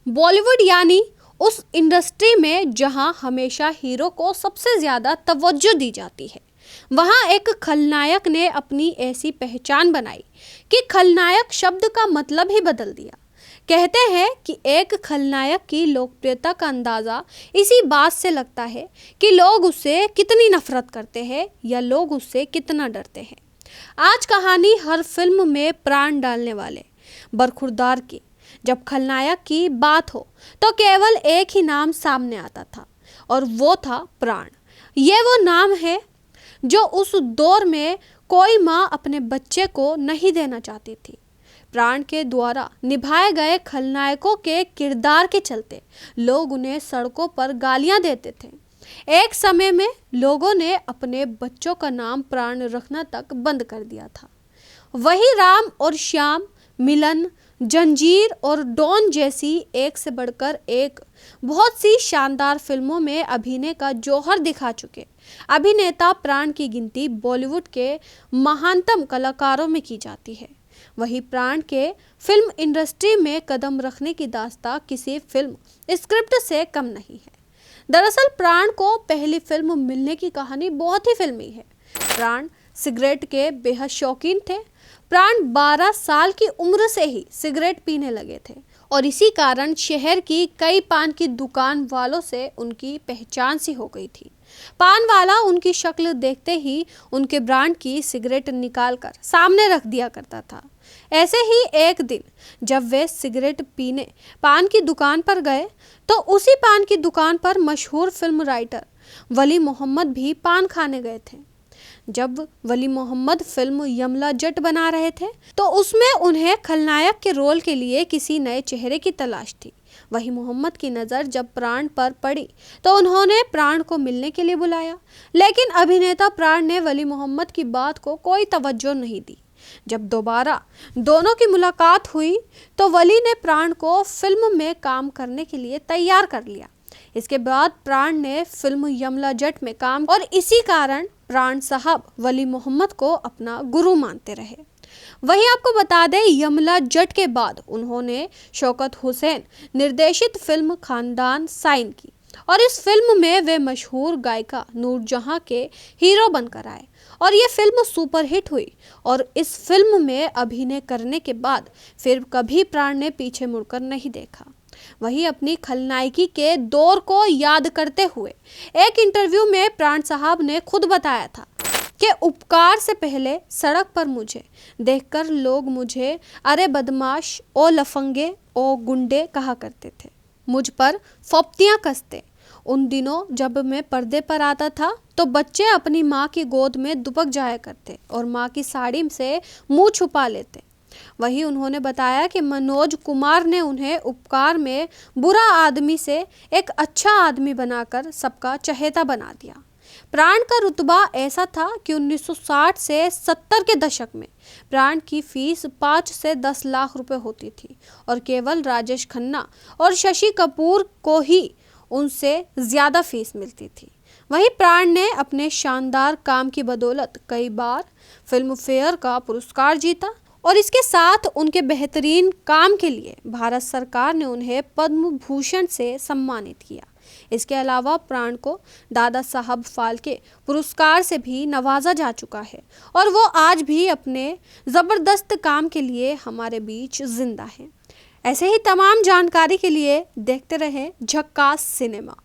बॉलीवुड यानी उस इंडस्ट्री में जहां हमेशा हीरो को सबसे ज्यादा तवज्जो दी जाती है, वहां एक खलनायक ने अपनी ऐसी पहचान बनाई कि खलनायक शब्द का मतलब ही बदल दिया। कहते हैं कि एक खलनायक की लोकप्रियता का अंदाज़ा इसी बात से लगता है कि लोग उससे कितनी नफरत करते हैं या लोग उससे कितना डरते हैं। आज कहानी हर फिल्म में प्राण डालने वाले बरखुरदार की। जब खलनायक की बात हो तो केवल एक ही नाम सामने आता था और वो था प्राण। ये वो नाम है जो उस दौर में कोई माँ अपने बच्चे को नहीं देना चाहती थी। प्राण के द्वारा निभाए गए खलनायकों के किरदार के चलते लोग उन्हें सड़कों पर गालियां देते थे। एक समय में लोगों ने अपने बच्चों का नाम प्राण रखना तक बंद कर दिया था। वही राम और श्याम, मिलन, जंजीर और डॉन जैसी एक से बढ़कर एक बहुत सी शानदार फिल्मों में अभिनय का जौहर दिखा चुके अभिनेता प्राण की गिनती बॉलीवुड के महानतम कलाकारों में की जाती है। वही प्राण के फिल्म इंडस्ट्री में कदम रखने की दास्तां किसी फिल्म स्क्रिप्ट से कम नहीं है। दरअसल प्राण को पहली फिल्म मिलने की कहानी बहुत ही फिल्मी है। प्राण सिगरेट के बेहद शौकीन थे। प्राण 12 साल की उम्र से ही सिगरेट पीने लगे थे और इसी कारण शहर की कई पान की दुकान वालों से उनकी पहचान सी हो गई थी। पान वाला उनकी शक्ल देखते ही उनके ब्रांड की सिगरेट निकालकर सामने रख दिया करता था। ऐसे ही एक दिन जब वे सिगरेट पीने पान की दुकान पर गए तो उसी पान की दुकान पर मशहूर फिल्म राइटर वली मोहम्मद भी पान खाने गए थे। जब वली मोहम्मद फिल्म यमला जट बना रहे थे तो उसमें उन्हें खलनायक के रोल के लिए किसी नए चेहरे की तलाश थी। वही मोहम्मद की नज़र जब प्राण पर पड़ी तो उन्होंने प्राण को मिलने के लिए बुलाया, लेकिन अभिनेता प्राण ने वली मोहम्मद की बात को कोई तवज्जो नहीं दी। जब दोबारा दोनों की मुलाकात हुई तो वली ने प्राण को फिल्म में काम करने के लिए तैयार कर लिया। इसके बाद प्राण ने फिल्म यमला जट में काम और इसी कारण प्राण साहब वली मोहम्मद को अपना गुरु मानते रहे। वहीं आपको बता दें, यमला जट के बाद उन्होंने शौकत हुसैन निर्देशित फिल्म खानदान साइन की और इस फिल्म में वे मशहूर गायिका नूरजहां के हीरो बनकर आए और ये फिल्म सुपरहिट हुई और इस फिल्म में अभिनय करने के बाद फिर कभी प्राण ने पीछे मुड़कर नहीं देखा। वहीं अपनी खलनायकी के दौर को याद करते हुए एक इंटरव्यू में प्राण साहब ने खुद बताया था कि उपकार से पहले सड़क पर मुझे देखकर लोग मुझे अरे बदमाश, ओ लफंगे, ओ गुंडे कहा करते थे, मुझ पर फप्तियां कसते। उन दिनों जब मैं पर्दे पर आता था तो बच्चे अपनी माँ की गोद में दुबक जाया करते और माँ की साड़ी से मुंह छुपा लेते। वहीं उन्होंने बताया कि मनोज कुमार ने उन्हें उपकार में बुरा आदमी से एक अच्छा आदमी बनाकर सबका चहेता बना दिया। प्राण का रुतबा ऐसा था कि 1960 से 70 के दशक में प्राण की फीस 5 से 10 लाख रुपए होती थी और केवल राजेश खन्ना और शशि कपूर को ही उनसे ज़्यादा फीस मिलती थी। वहीं प्राण ने अपने शानदार काम की बदौलत कई बार फिल्म फेयर का पुरस्कार जीता और इसके साथ उनके बेहतरीन काम के लिए भारत सरकार ने उन्हें पद्म भूषण से सम्मानित किया। इसके अलावा प्राण को दादा साहब फाल्के पुरस्कार से भी नवाजा जा चुका है और वो आज भी अपने ज़बरदस्त काम के लिए हमारे बीच जिंदा हैं। ऐसे ही तमाम जानकारी के लिए देखते रहें झक्कास सिनेमा।